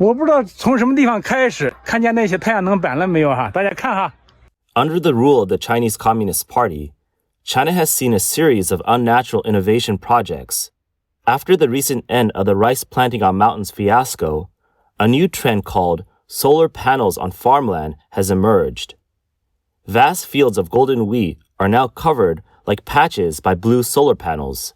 我不知道从什么地方开始，看见那些太阳能板了没有哈？大家看哈。Under the rule of the Chinese Communist Party, China has seen a series of unnatural innovation projects. After the recent end of the rice planting on mountains fiasco, a new trend called solar panels on farmland has emerged. Vast fields of golden wheat are now covered like patches by blue solar panels.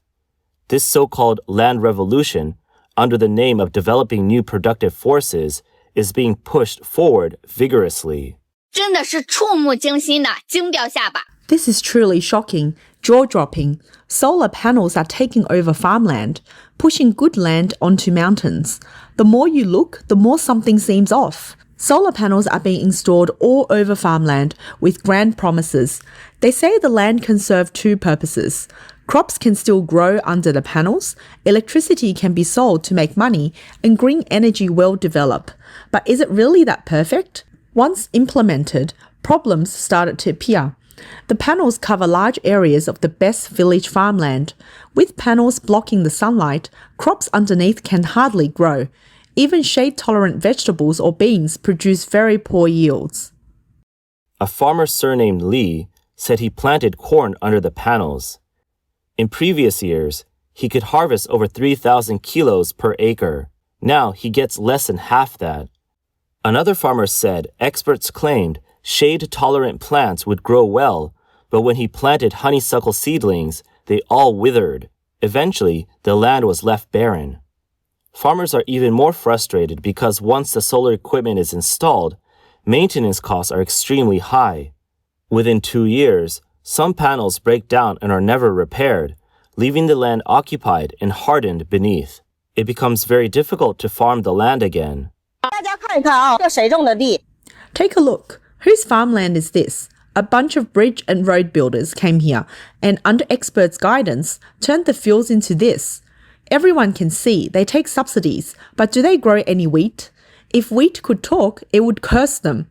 This so-called land revolution, under the name of developing new productive forces, is being pushed forward vigorously. 真的是触目惊心的，惊掉下巴。 This is truly shocking, jaw-dropping. Solar panels are taking over farmland, pushing good land onto mountains. The more you look, the more something seems off. Solar panels are being installed all over farmland with grand promises. They say the land can serve two purposes. Crops can still grow under the panels, electricity can be sold to make money, and green energy will develop. But is it really that perfect? Once implemented, problems started to appear. The panels cover large areas of the best village farmland. With panels blocking the sunlight, crops underneath can hardly grow. Even shade-tolerant vegetables or beans produce very poor yields. A farmer surnamed Li said he planted corn under the panels. In previous years, he could harvest over 3,000 kilos per acre. Now he gets less than half that. Another farmer said experts claimed shade-tolerant plants would grow well, but when he planted honeysuckle seedlings, they all withered. Eventually, the land was left barren. Farmers are even more frustrated because once the solar equipment is installed, maintenance costs are extremely high. Within 2 years, some panels break down and are never repaired, leaving the land occupied and hardened beneath. It becomes very difficult to farm the land again. Take a look. Whose farmland is this? A bunch of bridge and road builders came here and, under experts' guidance, turned the fields into this. Everyone can see they take subsidies, but do they grow any wheat? If wheat could talk, it would curse them.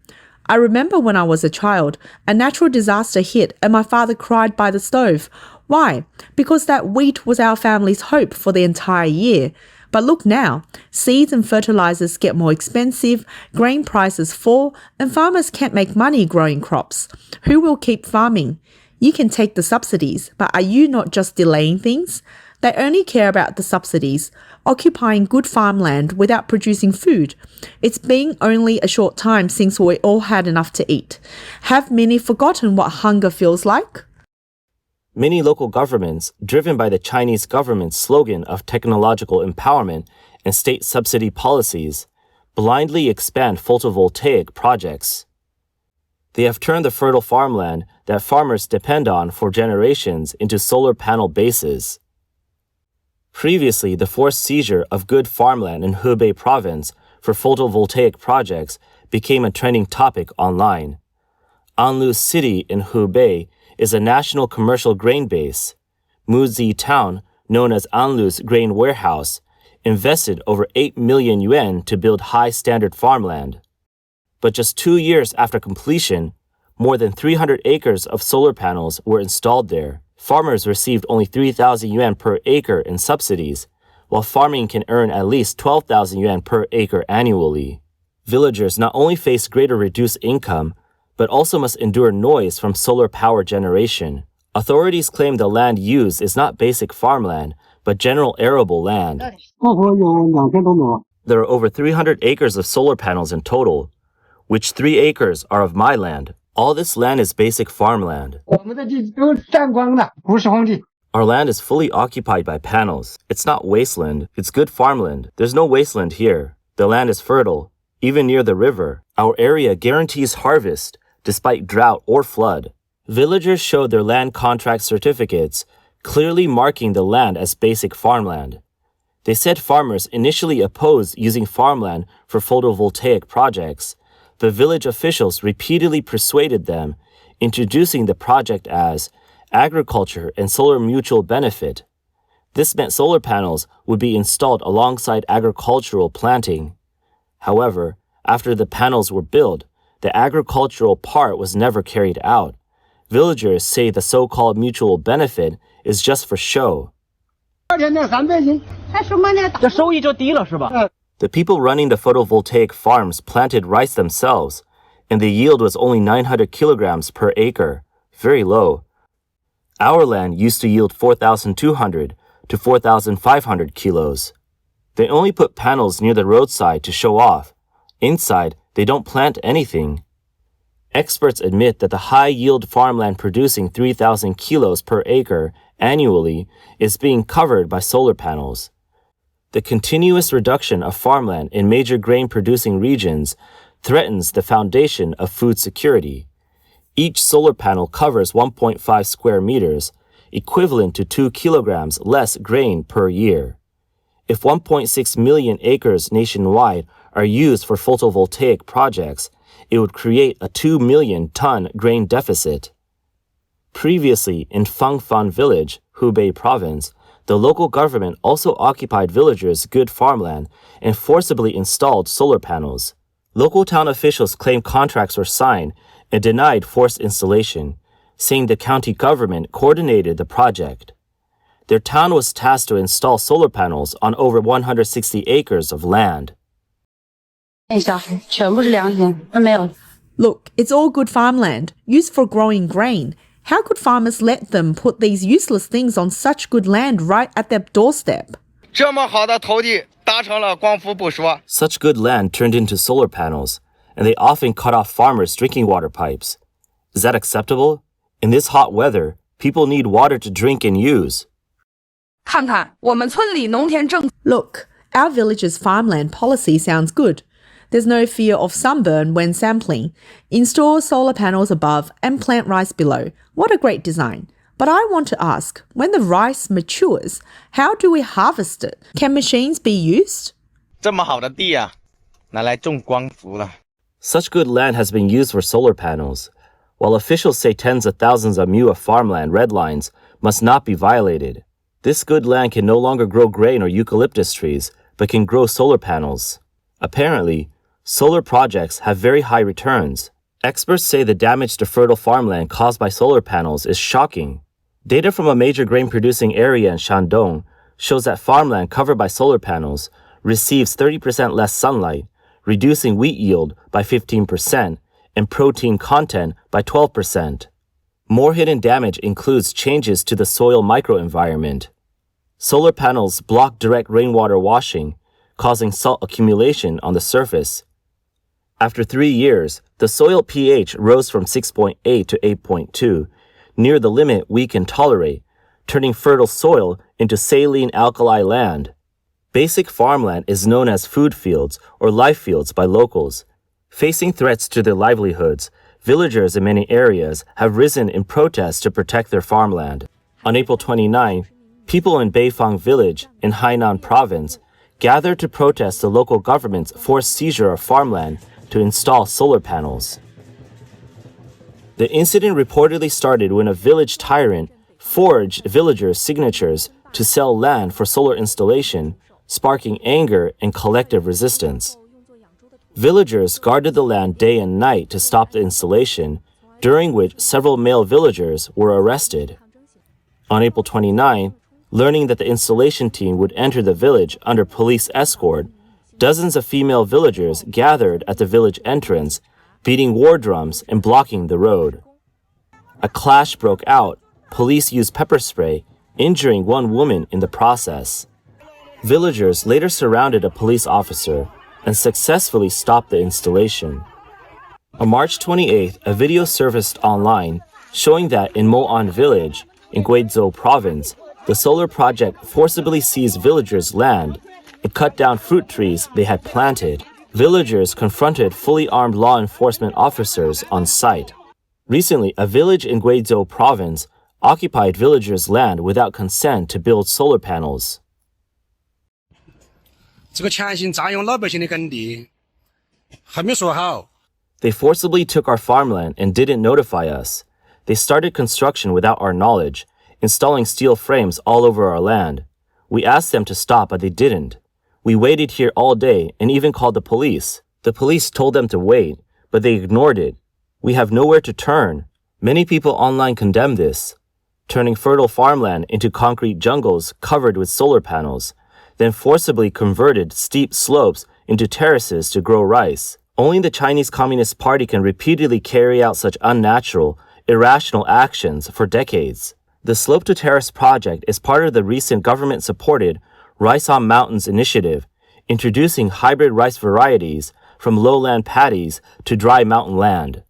I remember when I was a child, a natural disaster hit and my father cried by the stove. Why? Because that wheat was our family's hope for the entire year. But look now, seeds and fertilizers get more expensive, grain prices fall, and farmers can't make money growing crops. Who will keep farming? You can take the subsidies, but are you not just delaying things? They only care about the subsidies, occupying good farmland without producing food. It's been only a short time since we all had enough to eat. Have many forgotten what hunger feels like? Many local governments, driven by the Chinese government's slogan of technological empowerment and state subsidy policies, blindly expand photovoltaic projects. They have turned the fertile farmland that farmers depend on for generations into solar panel bases. Previously, the forced seizure of good farmland in Hebei province for photovoltaic projects became a trending topic online. Anlu City in Hebei is a national commercial grain base. Muzi Town, known as Anlu's grain warehouse, invested over 8 million yuan to build high-standard farmland. But just 2 years after completion, more than 300 acres of solar panels were installed there. Farmers received only 3,000 yuan per acre in subsidies, while farming can earn at least 12,000 yuan per acre annually. Villagers not only face greater reduced income, but also must endure noise from solar power generation. Authorities claim the land used is not basic farmland, but general arable land. There are over 300 acres of solar panels in total, which 3 acres are of my land. All this land is basic farmland. Our land is fully occupied by panels. It's not wasteland, it's good farmland. There's no wasteland here. The land is fertile, even near the river. Our area guarantees harvest, despite drought or flood. Villagers showed their land contract certificates, clearly marking the land as basic farmland. They said farmers initially opposed using farmland for photovoltaic projects, but village officials repeatedly persuaded them, introducing the project as agriculture and solar mutual benefit. This meant solar panels would be installed alongside agricultural planting. However, after the panels were built, the agricultural part was never carried out. Villagers say the so-called mutual benefit is just for show. The people running the photovoltaic farms planted rice themselves, and the yield was only 900 kilograms per acre, very low. Our land used to yield 4,200 to 4,500 kilos. They only put panels near the roadside to show off. Inside, they don't plant anything. Experts admit that the high-yield farmland producing 3,000 kilos per acre annually is being covered by solar panels. The continuous reduction of farmland in major grain-producing regions threatens the foundation of food security. Each solar panel covers 1.5 square meters, equivalent to 2 kilograms less grain per year. If 1.6 million acres nationwide are used for photovoltaic projects, it would create a 2 million ton grain deficit. Previously, in Fangfan village, Hubei province, the local government also occupied villagers' good farmland and forcibly installed solar panels. Local town officials claimed contracts were signed and denied forced installation, saying the county government coordinated the project. Their town was tasked to install solar panels on over 160 acres of land. Look, it's all good farmland, used for growing grain. How could farmers let them put these useless things on such good land right at their doorstep? Such good land turned into solar panels, and they often cut off farmers' drinking water pipes. Is that acceptable? In this hot weather, people need water to drink and use. Look, our village's farmland policy sounds good. There's no fear of sunburn when sampling. Install solar panels above and plant rice below. What a great design. But I want to ask, when the rice matures, how do we harvest it? Can machines be used? Such good land has been used for solar panels. While officials say tens of thousands of mu of farmland red lines must not be violated, this good land can no longer grow grain or eucalyptus trees, but can grow solar panels. Apparently, solar projects have very high returns. Experts say the damage to fertile farmland caused by solar panels is shocking. Data from a major grain-producing area in Shandong shows that farmland covered by solar panels receives 30% less sunlight, reducing wheat yield by 15% and protein content by 12%. More hidden damage includes changes to the soil microenvironment. Solar panels block direct rainwater washing, causing salt accumulation on the surface. After 3 years, the soil pH rose from 6.8 to 8.2, near the limit we can tolerate, turning fertile soil into saline alkali land. Basic farmland is known as food fields or life fields by locals. Facing threats to their livelihoods, villagers in many areas have risen in protest to protect their farmland. On April 29, people in Beifang village in Hainan province gathered to protest the local government's forced seizure of farmland to install solar panels. The incident reportedly started when a village tyrant forged villagers' signatures to sell land for solar installation, sparking anger and collective resistance. Villagers guarded the land day and night to stop the installation, during which several male villagers were arrested. On April 29, learning that the installation team would enter the village under police escort, dozens of female villagers gathered at the village entrance, beating war drums and blocking the road. A clash broke out. Police used pepper spray, injuring one woman in the process. Villagers later surrounded a police officer and successfully stopped the installation. On March 28th, a video surfaced online showing that in Mo'an village in Guizhou province, the solar project forcibly seized villagers' land and cut down fruit trees they had planted. Villagers confronted fully armed law enforcement officers on site. Recently, a village in Guizhou province occupied villagers' land without consent to build solar panels. They forcibly took our farmland and didn't notify us. They started construction without our knowledge, installing steel frames all over our land. We asked them to stop, but they didn't. We waited here all day and even called the police. The police told them to wait, but they ignored it. We have nowhere to turn. Many people online condemn this, turning fertile farmland into concrete jungles covered with solar panels, then forcibly converted steep slopes into terraces to grow rice. Only the Chinese Communist Party can repeatedly carry out such unnatural, irrational actions for decades. The Slope to Terrace project is part of the recent government-supported Rice on Mountains initiative, introducing hybrid rice varieties from lowland paddies to dry mountain land.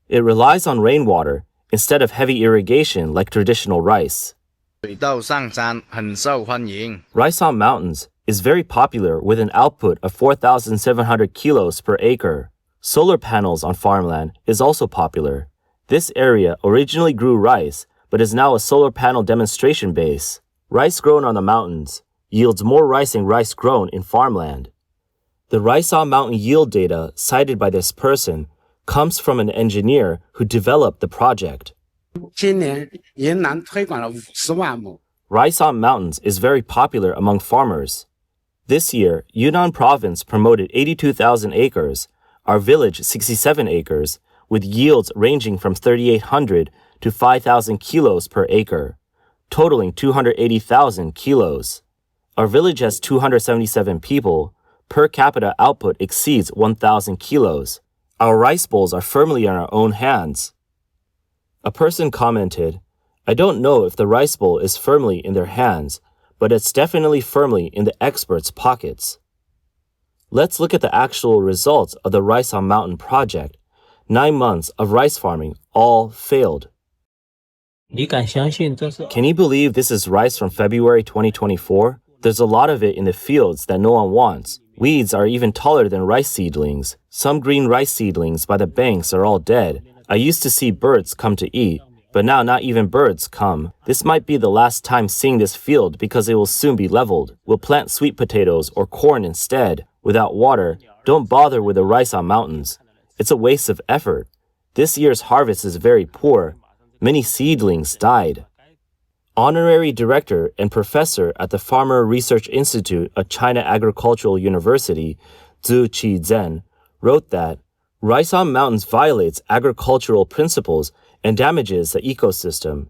It relies on rainwater instead of heavy irrigation like traditional rice. 水稻生產很受歡迎。 Rice on Mountains is very popular with an output of 4,700 kilos per acre. Solar panels on farmland is also popular. This area originally grew rice, but is now a solar panel demonstration base. Rice grown on the mountains yields more rice than rice grown in farmland. The rice on mountain yield data cited by this person comes from an engineer who developed the project. 今年云南推广了50万亩。 Rice on mountains is very popular among farmers. This year, Yunnan province promoted 82,000 acres, our village 67 acres, with yields ranging from 3,800 to 5,000 kilos per acre, totaling 280,000 kilos. Our village has 277 people. Per capita output exceeds 1,000 kilos. Our rice bowls are firmly in our own hands. A person commented, I don't know if the rice bowl is firmly in their hands, but it's definitely firmly in the experts' pockets. Let's look at the actual results of the Rice on Mountain project. 9 months of rice farming all failed. Can you believe this is rice from February 2024? There's a lot of it in the fields that no one wants. Weeds are even taller than rice seedlings. Some green rice seedlings by the banks are all dead. I used to see birds come to eat, but now not even birds come. This might be the last time seeing this field because it will soon be leveled. We'll plant sweet potatoes or corn instead. Without water, don't bother with the rice on mountains. It's a waste of effort. This year's harvest is very poor. Many seedlings died. Honorary Director and Professor at the Farmer Research Institute of China Agricultural University, Zhu Qizhen, wrote that rice on mountains violates agricultural principles and damages the ecosystem.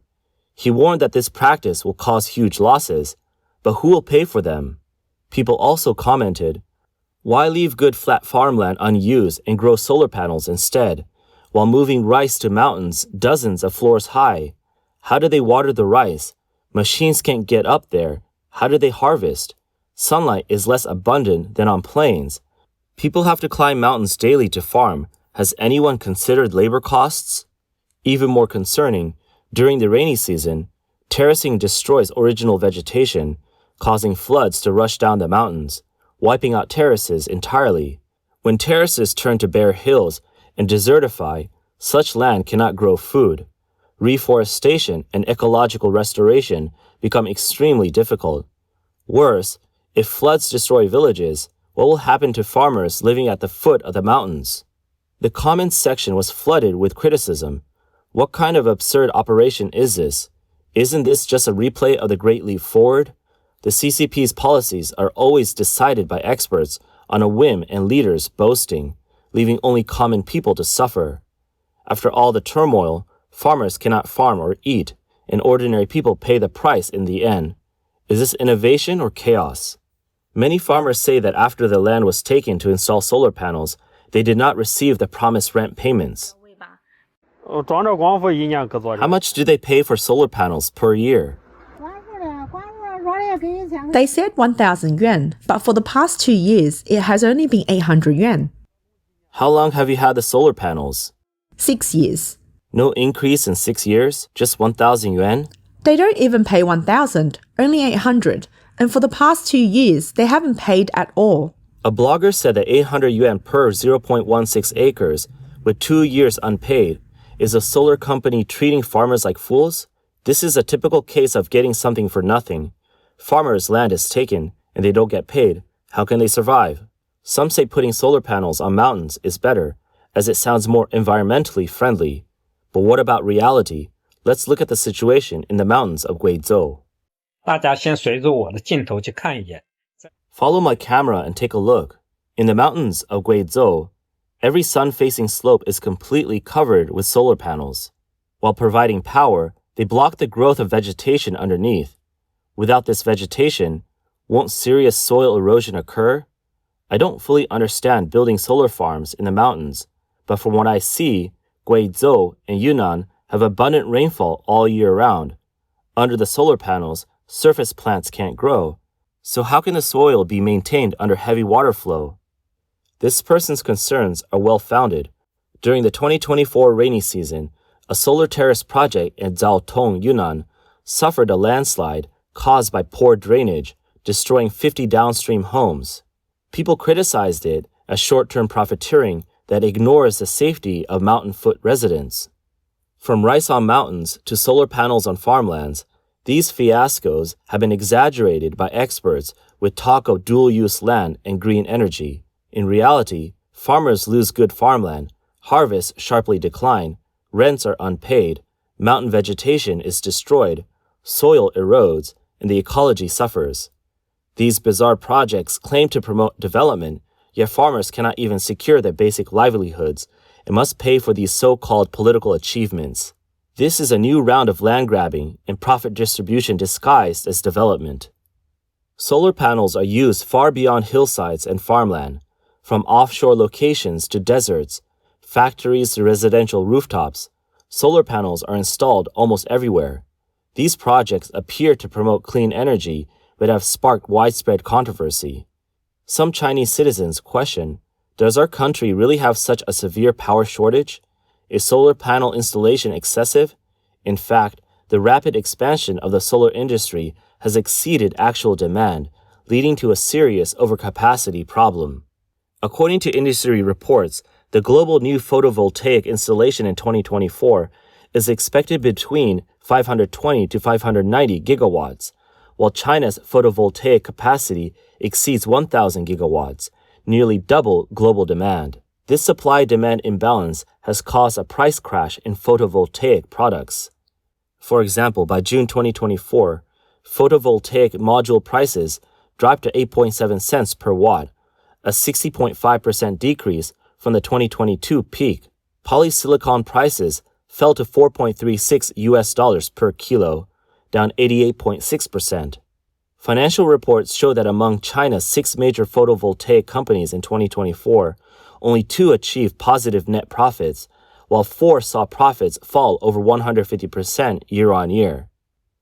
He warned that this practice will cause huge losses, but who will pay for them? People also commented, why leave good flat farmland unused and grow solar panels instead, while moving rice to mountains dozens of floors high? How do they water the rice? Machines can't get up there. How do they harvest? Sunlight is less abundant than on plains. People have to climb mountains daily to farm. Has anyone considered labor costs? Even more concerning, during the rainy season, terracing destroys original vegetation, causing floods to rush down the mountains, wiping out terraces entirely. When terraces turn to bare hills and desertify, such land cannot grow food. Reforestation and ecological restoration become extremely difficult. Worse, if floods destroy villages, what will happen to farmers living at the foot of the mountains? The comments section was flooded with criticism. What kind of absurd operation is this? Isn't this just a replay of the Great Leap Forward? The CCP's policies are always decided by experts on a whim and leaders boasting, leaving only common people to suffer. After all the turmoil, farmers cannot farm or eat, and ordinary people pay the price in the end. Is this innovation or chaos? Many farmers say that after the land was taken to install solar panels, they did not receive the promised rent payments. How much do they pay for solar panels per year? They said 1,000 yuan, but for the past 2 years, it has only been 800 yuan. How long have you had the solar panels? 6 years. No increase in 6 years? Just 1,000 yuan? They don't even pay 1,000, only 800. And for the past 2 years, they haven't paid at all. A blogger said that 800 yuan per 0.16 acres, with 2 years unpaid, is a solar company treating farmers like fools? This is a typical case of getting something for nothing. Farmers' land is taken, and they don't get paid. How can they survive? Some say putting solar panels on mountains is better, as it sounds more environmentally friendly. But what about reality? Let's look at the situation in the mountains of Guizhou. Follow my camera and take a look. In the mountains of Guizhou, every sun-facing slope is completely covered with solar panels. While providing power, they block the growth of vegetation underneath. Without this vegetation, Won't serious soil erosion occur? I don't fully understand building solar farms in the mountains, but from what I see, Guizhou and Yunnan have abundant rainfall all year round. Under the solar panels, surface plants can't grow. So how can the soil be maintained under heavy water flow? This person's concerns are well-founded. During the 2024 rainy season, a solar terrace project in Zhaotong, Yunnan, suffered a landslide caused by poor drainage, destroying 50 downstream homes. People criticized it as short-term profiteering that ignores the safety of mountain-foot residents. From rice on mountains to solar panels on farmlands, these fiascos have been exaggerated by experts with talk of dual-use land and green energy. In reality, farmers lose good farmland, harvests sharply decline, rents are unpaid, mountain vegetation is destroyed, soil erodes, and the ecology suffers. These bizarre projects claim to promote development, yet farmers cannot even secure their basic livelihoods and must pay for these so-called political achievements. This is a new round of land grabbing and profit distribution disguised as development. Solar panels are used far beyond hillsides and farmland, from offshore locations to deserts, factories to residential rooftops. Solar panels are installed almost everywhere. These projects appear to promote clean energy but have sparked widespread controversy. Some Chinese citizens question, does our country really have such a severe power shortage? Is solar panel installation excessive? In fact, the rapid expansion of the solar industry has exceeded actual demand, leading to a serious overcapacity problem. According to industry reports, the global new photovoltaic installation in 2024 is expected between 520 to 590 gigawatts, while China's photovoltaic capacity exceeds 1,000 gigawatts, nearly double global demand. This supply-demand imbalance has caused a price crash in photovoltaic products. For example, by June 2024, photovoltaic module prices dropped to 8.7 cents per watt, a 60.5% decrease from the 2022 peak. Polysilicon prices fell to $4.36 per kilo, down 88.6%. Financial reports show that among China's 6 major photovoltaic companies in 2024, only 2 achieved positive net profits, while 4 saw profits fall over 150% year-on-year.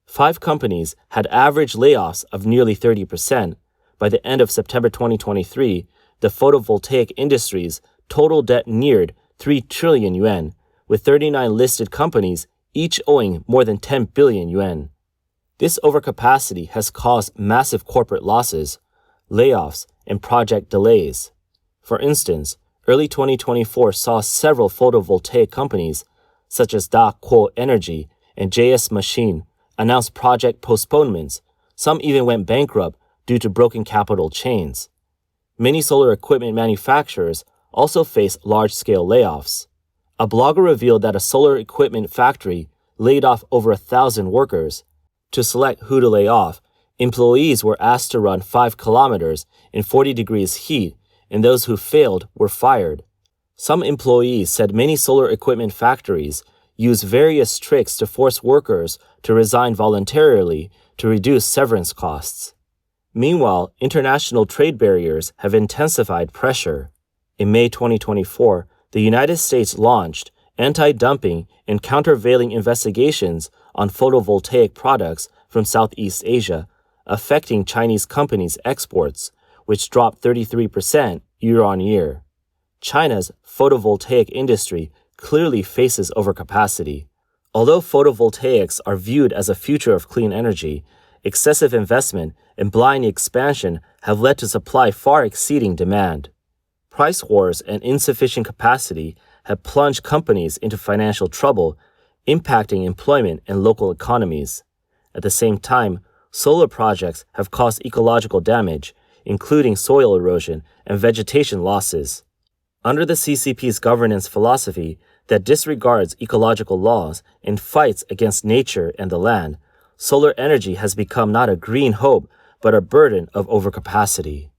5 companies had average layoffs of nearly 30%. By the end of September 2023, the photovoltaic industry's total debt neared 3 trillion yuan, with 39 listed companies each owing more than 10 billion yuan. This overcapacity has caused massive corporate losses, layoffs, and project delays. For instance, early 2024 saw several photovoltaic companies, such as Daqo Energy and JS Machine, announce project postponements. Some even went bankrupt due to broken capital chains. Many solar equipment manufacturers also face large-scale layoffs. A blogger revealed that a solar equipment factory laid off over 1,000 workers. To select who to lay off, employees were asked to run 5 kilometers in 40 degrees heat, and those who failed were fired. Some employees said many solar equipment factories use various tricks to force workers to resign voluntarily to reduce severance costs. Meanwhile, international trade barriers have intensified pressure. In May 2024, the United States launched anti-dumping and countervailing investigations on photovoltaic products from Southeast Asia, affecting Chinese companies' exports, which dropped 33% year-on-year. China's photovoltaic industry clearly faces overcapacity. Although photovoltaics are viewed as a future of clean energy, excessive investment and blind expansion have led to supply far exceeding demand. Price wars and insufficient capacity have plunged companies into financial trouble, impacting employment and local economies. At the same time, solar projects have caused ecological damage, including soil erosion and vegetation losses. Under the CCP's governance philosophy that disregards ecological laws and fights against nature and the land, solar energy has become not a green hope, but a burden of overcapacity.